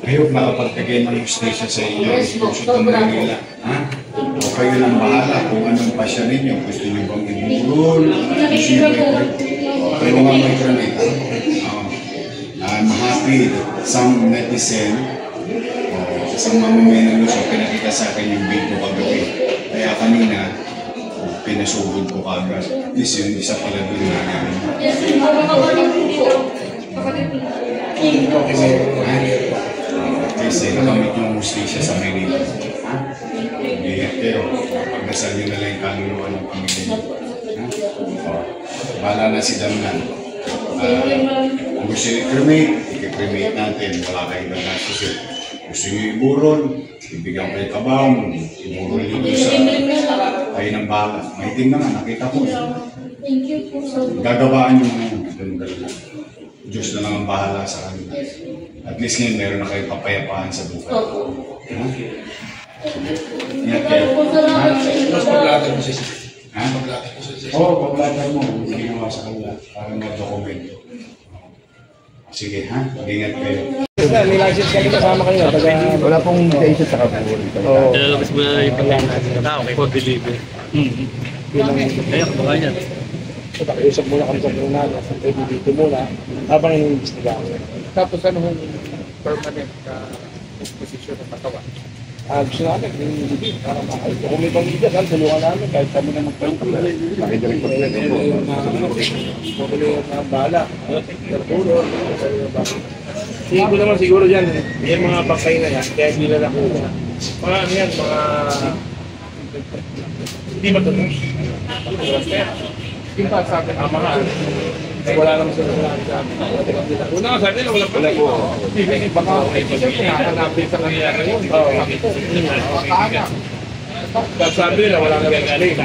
Ayok makapagbigay ng justisya sa inyo. Gusto ng Manila. Ha? O kayo nang bahala kung anong pasya ninyo. Gusto nyo bang iburol? Gusto nyo bang pero nga may granita. I'm happy that some netizen, isang mamamayan ng Luzon, pinakita sa akin yung video kagabi. Kaya kanina, pinasugod ko kagad. This yung isa pala doon na namin. Kasi nakamit yung mustisya sa Manila. Ingat kayo. Pagdasal nyo na lang yung kaluluwa ng pamilya. Bahala na si Damnan. Kung gusto nyo i-cremate, i-cremate natin. Wala kayong nagkasusin. Gusto nyo iburol, ibigyan kayo kabang, iburol nyo sa kayo ng bahala. Maitim naman, nakita ko. Gagawaan nyo ngayon. Diyos na lang ang bahala sa kanila. At least ngayon meron na kayong kapayapaan sa buhay. Ingat kayo. Mas paglatag mo siya. Ha? Oo, paglatag mo. Ginawa sa kanila para mag-document. Sige ha, ingat kayo. May license kami kasama kayo. Wala pong license sa kapul. Oo. Lalabas mo na yung pagkakasin na okay, for delivery. Kaya baka yan. So, pakiusap muna kami sa tribunal. Pwede dito muna habang iniimbestiga. Tapos ano yung permanent disposition ng katawan? Gusto namin, hindi. Para maayos. Kung may pamilya, tulungan namin kahit kami na magpapalala. Nakidirektor na ito. Pagkuli ang bahala. Tingin ko naman siguro dyan, yung mga bakay na yan, kaya hindi na nakuha. Mga ano yan, mga hindi matunog. Yung pa sabi ng mga Wala naman sila sa amin. una nga sabi nila walang pala po. Baka siyempre hahanapin sa kanila ngayon. Sabi nila wala na rin alay.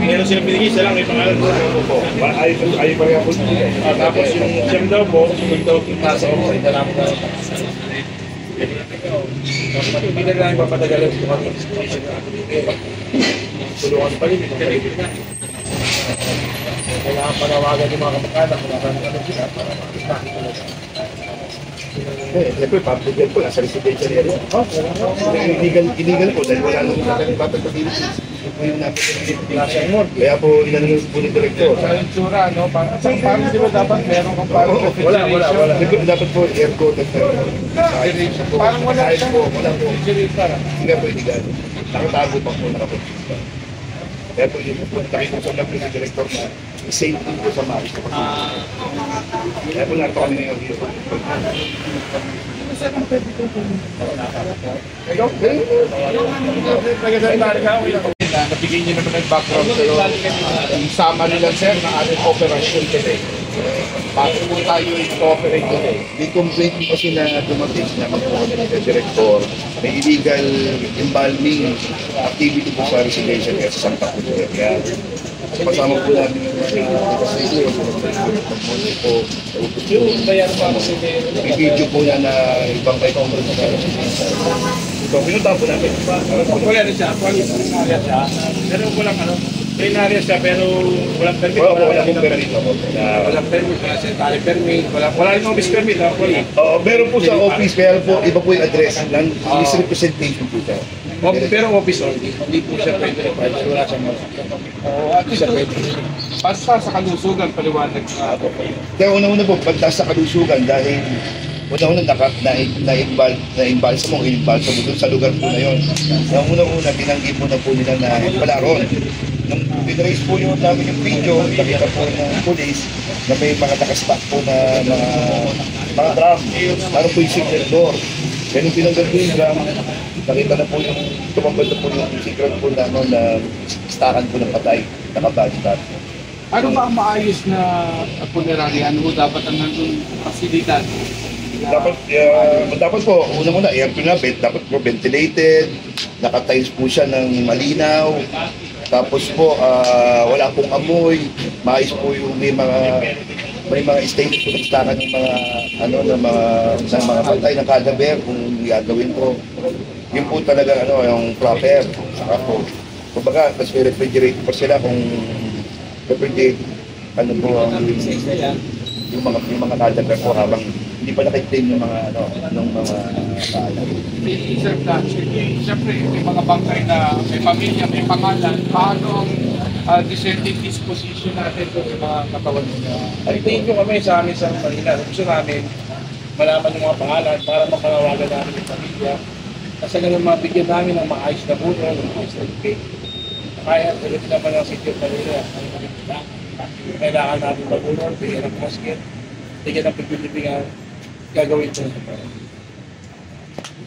Meron silang binigay, isa lang may pangalan po. Ayaw pa rin ako. Tapos yung siyam daw po, yung daw nasa ako sa ita namin. Hindi na lang papatagalan sa mga tulungan pa rin. Kailangan panawagan yung mga kamag-anak, wala ka naman sila para makita talaga. Siyempre, public yan po, nasa residential area. Illegal po, dahil wala nang papagpabilis. Kaya po, inanong po ni Direktor. Sa insura, no? Parang di ba dapat meron kang parang Wala. Dapat po, aircon at parang wala siyang refrigerator. hindi po illegal. Nakatago pa po, nakapunta. Kaya po yun po, nakikusap lang po ni Direktor na safe din po sa maayos. Kaya po narito kami ngayon dito. Nabigyan niyo naman ng background sa'yo. Sama nila sir na ating operasyon today. Bakit po tayo i-cooperate today? May complaint po kasi na dumating na magpupunta ng Direktor. May illegal embalming activity po sa residential kaya sa Santa Cruz. Kaya kasama po namin Yung bayan pa kasi may video po na ibang kay Congress sa so, pinunta po namin. wala rin siya, planarya siya. Pero walang ano, planarya siya pero walang permit. Wala pong permit po. Walang permit, wala sanitary permit, wala rin office permit. Meron po sa office, kaya po iba po yung address ng misrepresentation po siya. Pero office only, hindi po siya pwede. Wala siyang At least pwede. Basta sa kalusugan, paliwanag sa Kaya una-una po, pagtaas sa kalusugan dahil una-una na-imbalsa mo doon sa lugar po na yun. Kaya una-una, tinanggi po na po nila na wala ron. Nung pinraise po yung namin yung video, nakita po ng police na may mga nakastack po na mga drum. Parang po yung signal door. Kaya nung pinanggal po yung drum, nakita na po yung tumambal na po yung signal po na stackan po ng patay, nakabadget. ano ba ang maayos na punerarya? Ano dapat ang nandun pasilidad? Dapat po, una-una, aircon na, dapat po ventilated, nakatiles po siya ng malinaw, tapos po, wala pong amoy, maayos po yung may mga statement po nagstakan ng mga patay ng cadaver kung gagawin po. Yun po talaga yung proper. Saka po, kumbaga, mas may refrigerator pa sila kung refrigerate, yung mga cadaver po habang hindi pa naka-claim ng mga paalam. Sir, siyempre, may mga bangkay na may pamilya, may pangalan, paano ang descending disposition natin doon sa mga katawan nila? Ay, tingin ko kami sa amin sa Manila. Gusto namin malaman yung mga pangalan para mapanawagan namin yung pamilya. Kasi ganun mabigyan namin ng maayos na buno, ng maayos na ipin. Kaya, ulit naman ang City of Manila. Kailangan natin mabuno, bigyan ng basket, bigyan ng pagpipilihan, gagawin ito.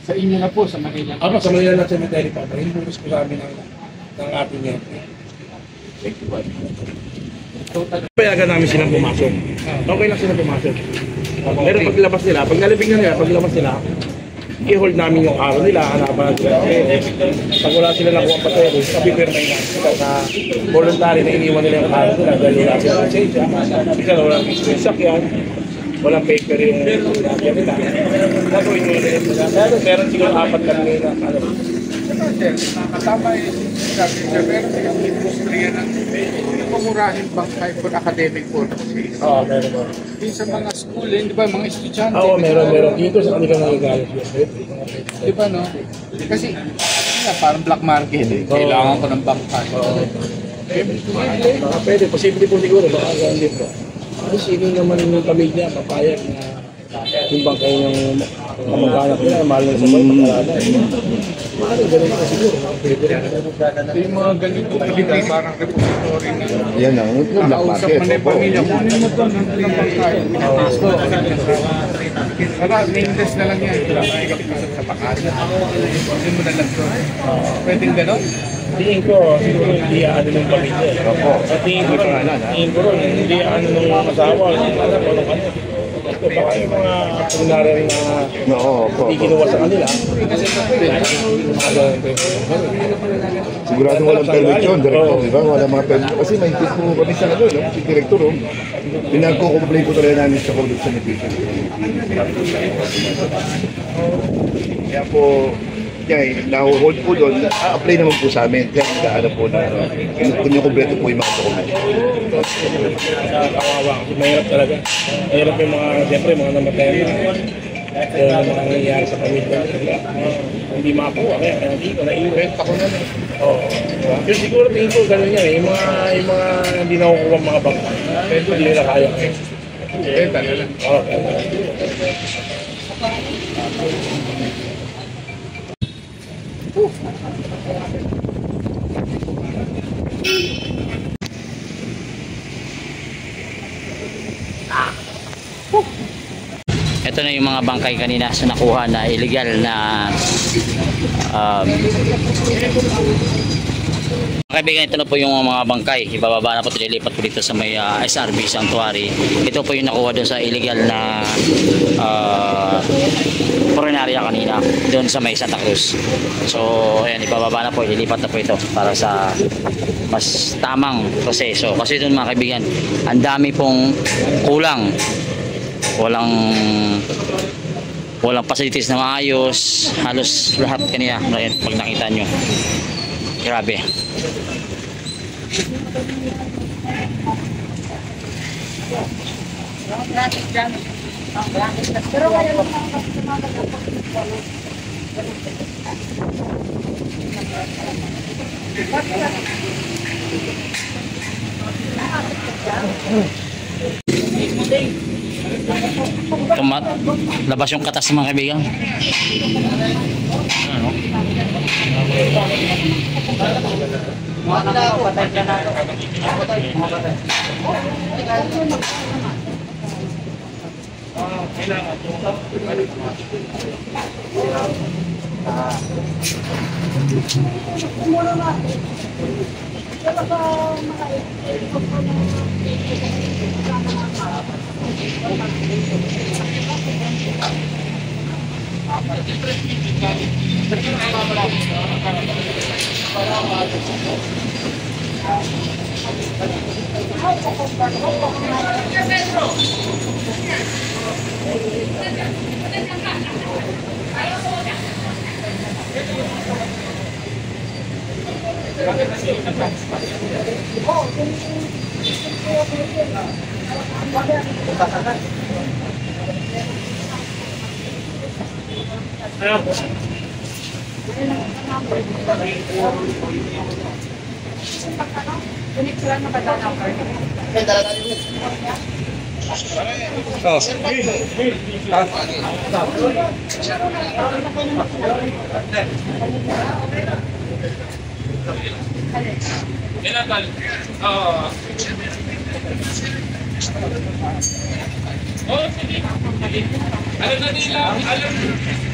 Sa inyo na po, sa Manila. Ako, sa Manila ng cemetery pa, hinubos ko sa amin ng ating yan. Payagan namin silang pumasok. Okay lang silang pumasok. Pero paglabas nila, pag nalibig na nila, paglabas nila, i-hold namin yung araw nila, hanapan sila. Pag wala sila nakuha pa tayo, kapipirmay na sila na voluntary na iniwan nila yung araw nila dahil wala sila lisensya. Bisa na walang sakyan, walang paper yung sakyan nila. Gagawin nyo nila yung pero meron siguro 4 kami na Kasama yung sabi niya, pero yung industriya ng pamurahin bangkay for academic purposes. Oo, meron mo. Yung sa mga school, di ba, mga estudyante. Oo, meron. Dito sa kanila nagagalit yun. Di ba, no? Kasi, parang black market eh. Kailangan ko ng bangkay. Baka pwede, posible po siguro, baka hindi po. Kasi sino naman yung pamilya, papayag na yung bangkay ng kamag-anak nila, mahal na sa buhay, pag-aralan. Maaaring ganun na siguro. Yung mga ganito, parang repository na Yan ang black nakausap market. mo na yung pamilya. Kunin mo to ng bangkay. Para, nameless na lang yan. Sa pakasan. Kunin mo na lang to. Pwedeng gano'n? Tingin ko, siguro hindi ano ng pamilya. At tingin ko rin, hindi ano ng asawa, hindi alam ko ng ano. Baka yung mga ordinary na hindi kinuha sa kanila. Sigurado walang permit yun, Director, di ba? Walang mga permit. Kasi may tip po kami sa ano, si Director, pinagko-complain ko talaga namin sa corruption efficient. Kaya po, na-hold po doon, apply naman po sa amin. Kaya nag-aano po na, kunya-kompleto po yung mga dokumento. Kawawa kasi mahirap talaga. Mahirap yung mga, siyempre, mga namatayan na. Pero yung mga nangyayari sa pamilya nila, hindi makakuha. Kaya hindi ko na-invent ako na. Pero siguro tingin ko gano'n yan. Yung mga hindi nakukuha mga bangka. Pero hindi nila kaya. Talaga lang. Ito na yung mga bangkay kanina sa nakuha na illegal na kaibigan, ito na po yung mga bangkay. Ibababa na po, tililipat po dito sa may SRB Sanctuary. Ito po yung nakuha doon sa illegal na purinarya kanina doon sa may Santa Cruz. So ayan, ibababa na po, ililipat na po ito para sa mas tamang proseso. Kasi doon mga kaibigan, ang dami pong kulang. Walang facilities na maayos, halos lahat kanina pag nakita nyo, grabe. Labas yung katas mga kaibigan. Ano?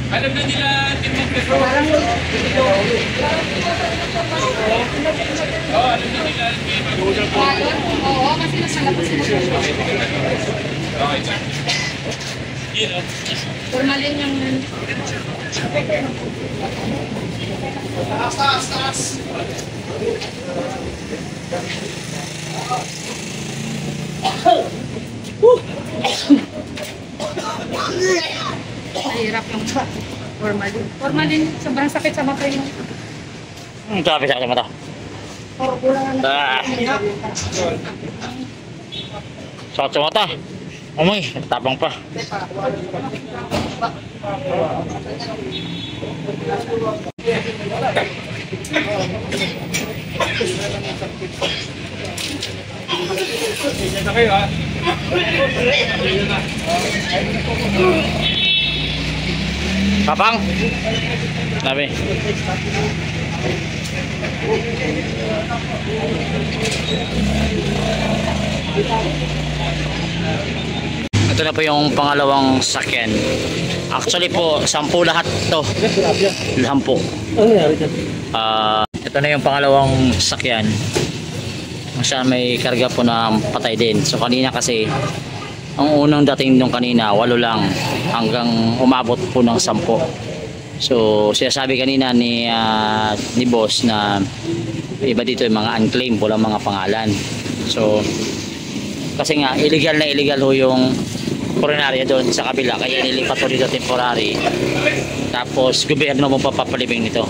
Alam na nila Team Magpetro. Alam na nila Oo, kasi nasa labas sila. Okay, sir. Formalin yung... Taas! Mahirap yung formalin. Formalin, sobrang sakit sa mata yun. Grabe sa mata. Sakit sa mata. Umoy, tapang pa. Na kayo, ha? Kapang. Sabi. Ito na po yung pangalawang sakyan. Actually po, 10 lahat to. 10. Ito na yung pangalawang sakyan. Siya may karga po na patay din. So kanina kasi ang unang dating nung kanina 8 lang hanggang umabot po ng 10. So sinasabi kanina ni boss na iba dito yung mga unclaimed, walang mga pangalan. So kasi nga illegal na illegal ho yung koronarya doon sa kabila, kaya nilipat po dito temporary. Tapos gobyerno mo papapalibing nito.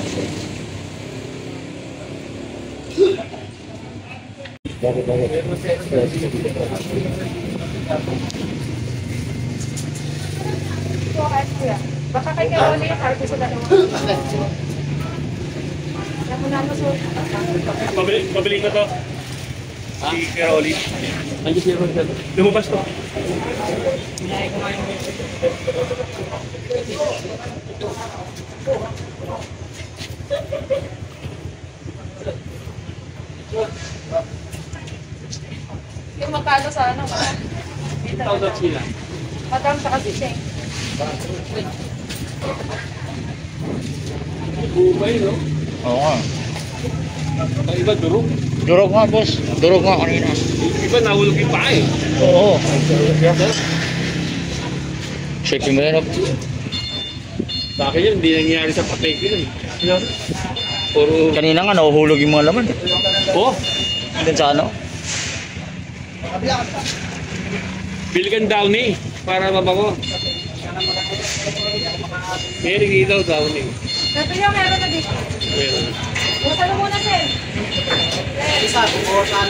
Baka kay Caroli yung harto sa dalawa. Yan mo na Pabili ko to. Si Caroli. Andiyo si Ron. Lumabas to. yung magkano sa ano? Tawag sila. Madam sa kasi siya. Bubay, no? Oo nga. Ang iba durog. Durog nga boss. Durog nga kanina. Iba nahulog yung paa eh. Oo. Shaking mo yan. Sa akin yun, hindi nangyayari sa patay ko yun. Puro... Kanina nga nahuhulog yung mga laman. Oh! Doon sa ano? Bili kang downy para mabango. Meron dito downy. Ito yung meron na dito. Meron. Busan mo muna, sir. Isa, busan.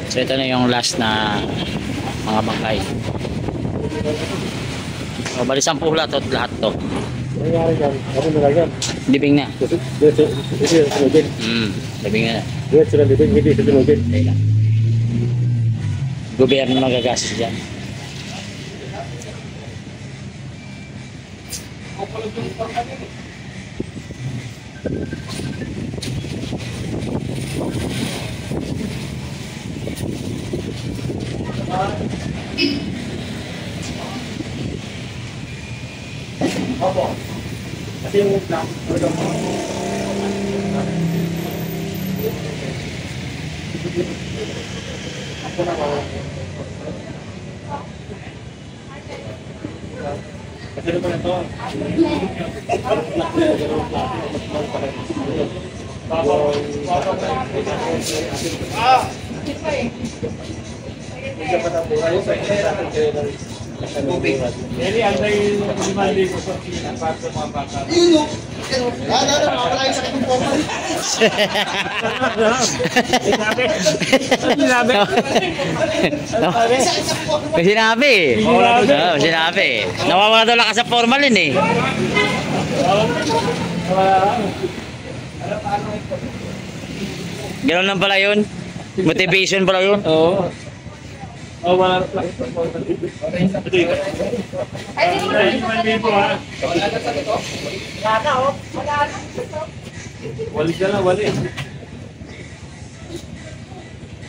So ito na yung last na mga bangkay. O, bali 10 lahat to. Nangyari yan. Ako nilagyan. Libing na. Hindi sunugin. Libing na. Diretso na libing, hindi sunugin. Gobyerno magagastos dyan. Kasi yung plan, kasi naman ito Eli, ang may limali ko sa para sa mga bata. Sinabi eh. Oo, sinabi eh. Nawawala daw lakas sa formalin eh. Ganun lang pala yun. Motivation pala yun. Oo. Oh, wala lang. Wali ka lang, wali.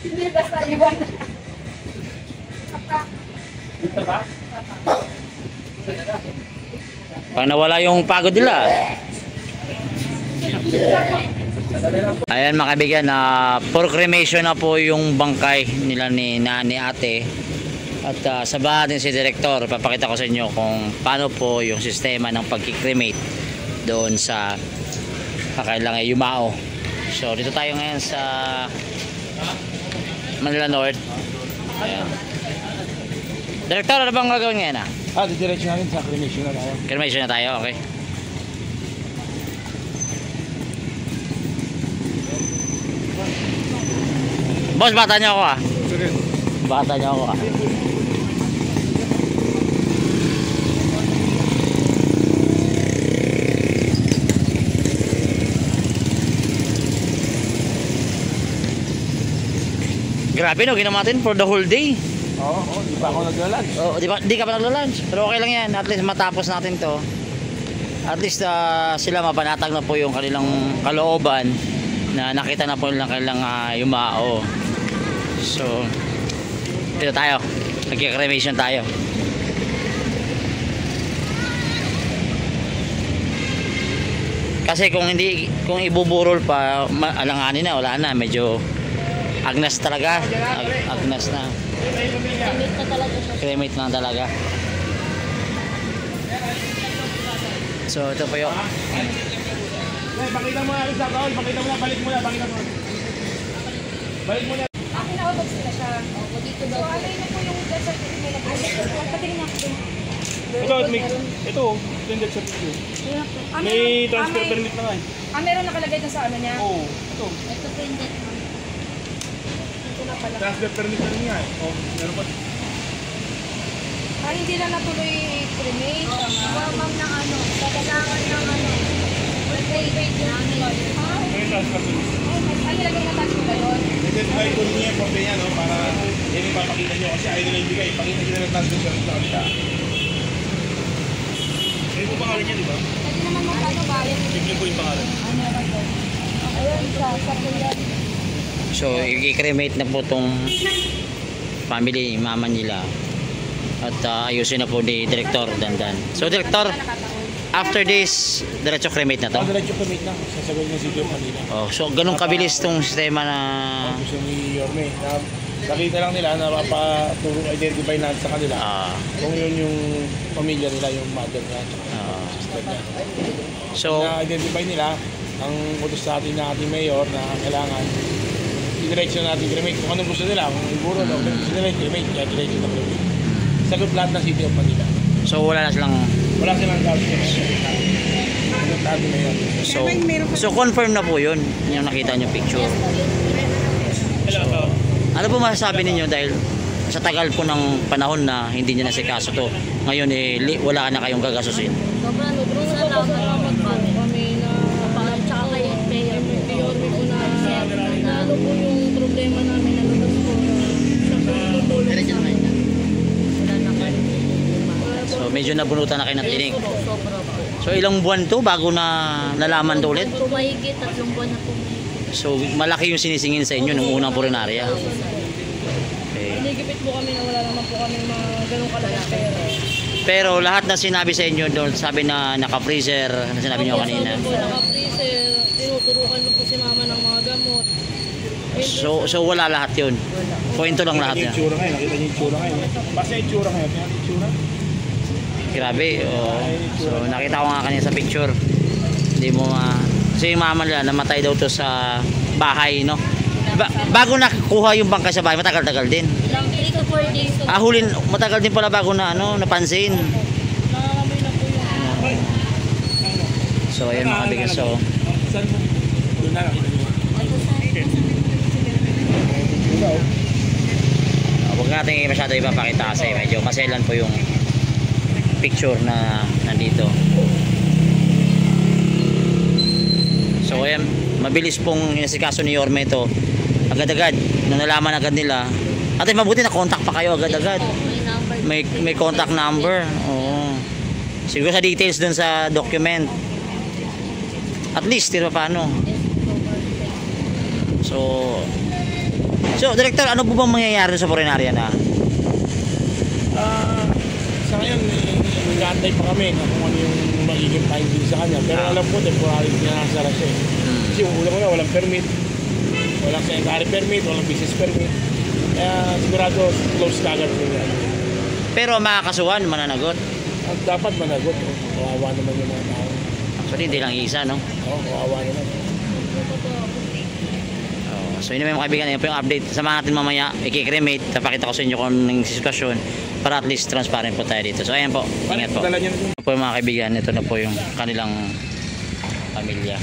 Hindi basta iwan. Pag nawala yung pagod nila. Ayan mga kaibigan, for cremation na po yung bangkay nila ni ate. At sabahan din si Director, papakita ko sa inyo kung paano po yung sistema ng pagkikremate doon sa kakailang Yumao. So dito tayo ngayon sa Manila North. Ayan. Director, ano bang gagawin ngayon Didiretso namin sa cremation na tayo. Cremation na tayo, okay. Boss, bata niyo ako Bata niyo ako Grabe no, ginawa natin for the whole day. Oo, di pa ako nagla-lunch. Oh, di ka pa nagla-lunch. Pero okay lang yan. At least matapos natin to. At least sila mapanatag na po yung kanilang kalooban na nakita na po nilang kanilang Yumao. So, dito tayo. Nagki-cremation tayo. Kasi kung ibuburol pa, alanganin na, wala na. Medyo agnas talaga. Agnas na. Cremate na talaga. So ito po yun. Pakita mo na sa tao, pakita mo na, balik mo na. Balik mo na. Akin na ako sila siya. O, dito daw. So, alay na po yung death certificate. Patingin na ako. Ito, death certificate. May transfer permit na nga eh. Meron nakalagay na sa ano niya? Oo, ito. Ito po yung death. Ito na pala. Transfer permit na nga eh. Oh, meron pa. Hindi na natuloy cremate. Ma'am ng ano, kailangan ng ano, private namin. May transfer permit. Ay, nilagay na tayo ba yun? Identify ko niya po niya no para yan yung papakita niyo kasi ayaw nila ibigay. Pakita niyo na transfer permit sa kanila. May po pangalan niya, di ba? Pwede naman magkano bayan. Tignan po yung pangalan. Ano ba ito? Ayun, sa kuya. So i-cremate na po tong family, mama nila. At ayusin na po ni Director Dandan. So Director, after this, diretso cremate na to? Diretso cremate na. Sasagot niya si Joe kanina. Oh, so ganun kabilis tong sistema na Gusto ni Yorme. Nakita lang nila na mapaturo-identify natin sa kanila. Kung yun yung pamilya nila, yung mother niya, sister niya. So Na-identify nila ang utos sa atin na ating mayor na kailangan i-direction natin cremate. Kung anong gusto nila, kung iburo daw, gusto nila cremate, kaya direction na cremate. Sagot lahat ng city of Manila. so wala silang gawin. so confirm na po yun yung nakita niyo picture. So, ano po masasabi ninyo dahil sa tagal po ng panahon na hindi niya nasikaso to, ngayon wala na kayong gagasusin? Sobrang salamat kami na tsaka kay Mayor po na lalo po yung problema namin na lubos po. Siya po yung So medyo nabunutan na kayo ng tinig. sobra po. So ilang buwan to bago na nalaman to ulit? Po mahigit, 3 buwan na po. So malaki yung sinisingin sa inyo ng unang purinarya. Okay. Nagigipit po kami na wala naman po kami mga ganong kalaking pera. Pero lahat na sinabi sa inyo doon, sabi na naka-freezer, na sinabi niyo kanina. Po naka-freezer, tinuturukan mo po si mama ng mga gamot. So wala lahat yun. Kwento lang lahat yan. Nakita niyo yung tsura ngayon. Basta yung tsura ngayon. Yung tsura. Grabe. Oh. So nakita ko nga kanina sa picture. Hindi mo Kasi yung mama nila namatay daw to sa bahay, no? Bago nakuha yung bangkay sa bahay, matagal-tagal din. Ilang 3 to 4 days. Hulin, matagal din pala bago na napansin. Nangangamoy na po yung So ayan mga kaibigan, so Saan mo? Doon na lang. huwag natin masyado ipapakita kasi medyo maselan po yung picture na nandito. So ayan, mabilis pong inasikaso ni Yorme ito. Agad-agad, nung nalaman agad nila. At mabuti na contact pa kayo agad-agad. May contact number. Oo. Siguro sa details dun sa document. At least, di ba paano? So, Director, ano po bang mangyayari sa Forenarya na? Sa ngayon, nag-aantay pa kami na kung ano yung magiging finding sa kanya. Pero alam ko, temporary niya nasara siya. Kasi yung ulo ko na, walang permit. Walang sanitary permit, walang business permit. Kaya sigurado, close kagad po niya. Pero makakasuhan, mananagot. At dapat managot. Kawawa naman yung mga tao. Actually, hindi lang isa, no? Oo, kawawa naman. So yun naman mga kaibigan, yun po yung update. Samahan natin mamaya, i-cremate. Tapakita ko sa inyo kung anong sitwasyon para at least transparent po tayo dito. So ayan po, ingat po. Ito po mga kaibigan, ito na po yung kanilang pamilya.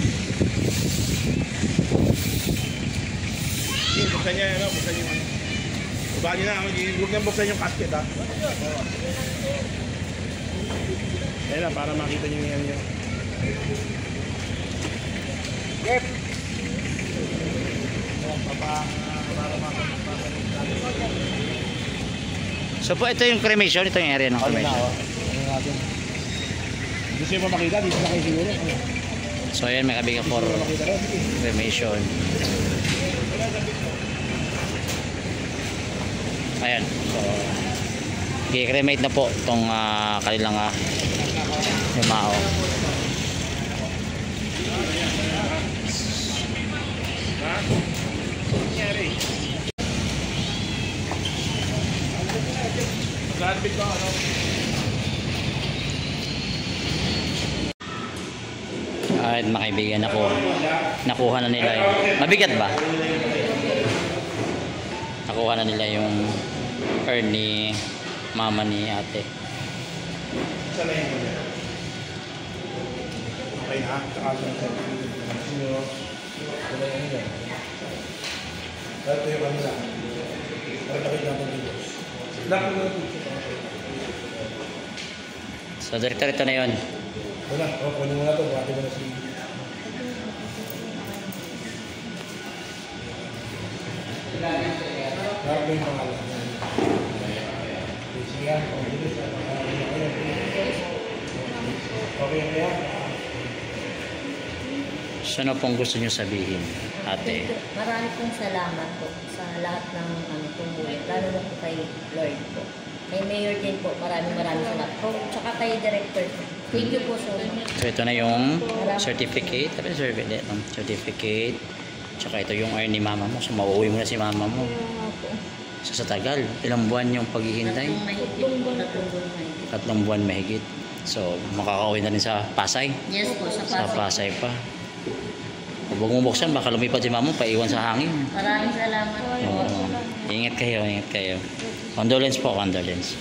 Buksan niya, buksan niyo. Buksan niyo na, huwag niya buksan yung casket, ha? Ayan na, para makita niyo yan niya. Yep! So po, ito yung cremation, ito yung area ng cremation. Gusto nyo pa makita, dito na kayo siguro. So ayan, may kaibigan for cremation. Ayan, so i-cremate na po itong kanilang yumao. Alright mga kaibigan, nakuha na nila yung mabigat ba? Nakuha na nila yung urn ni mama ni ate. Okay na, tsaka sa ito yung kanila. Pagkakit natin dito. So director, ito na yun. Wala, kunin mo na ito. Buhati mo na si... Harap mo yung pangalan. Sige, okay, kaya? So ano pong gusto nyo sabihin, ate? Marami pong salamat po sa lahat ng tumulong, lalo na po kay Lord po. Kay Mayor din po, maraming salamat po. Tsaka kay Director po. Thank you po so much. So ito na yung certificate. Certificate. Tsaka ito yung urn ni mama mo. So mauuwi mo na si mama mo. So sa tagal, ilang buwan yung paghihintay? 3 buwan mahigit. So makakauwi na rin sa Pasay. Yes po, Sa Pasay pa. Huwag mo buksan, baka lumipad si mama, paiwan sa hangin. Maraming salamat po. Ingat kayo, ingat kayo. Condolence po, condolence.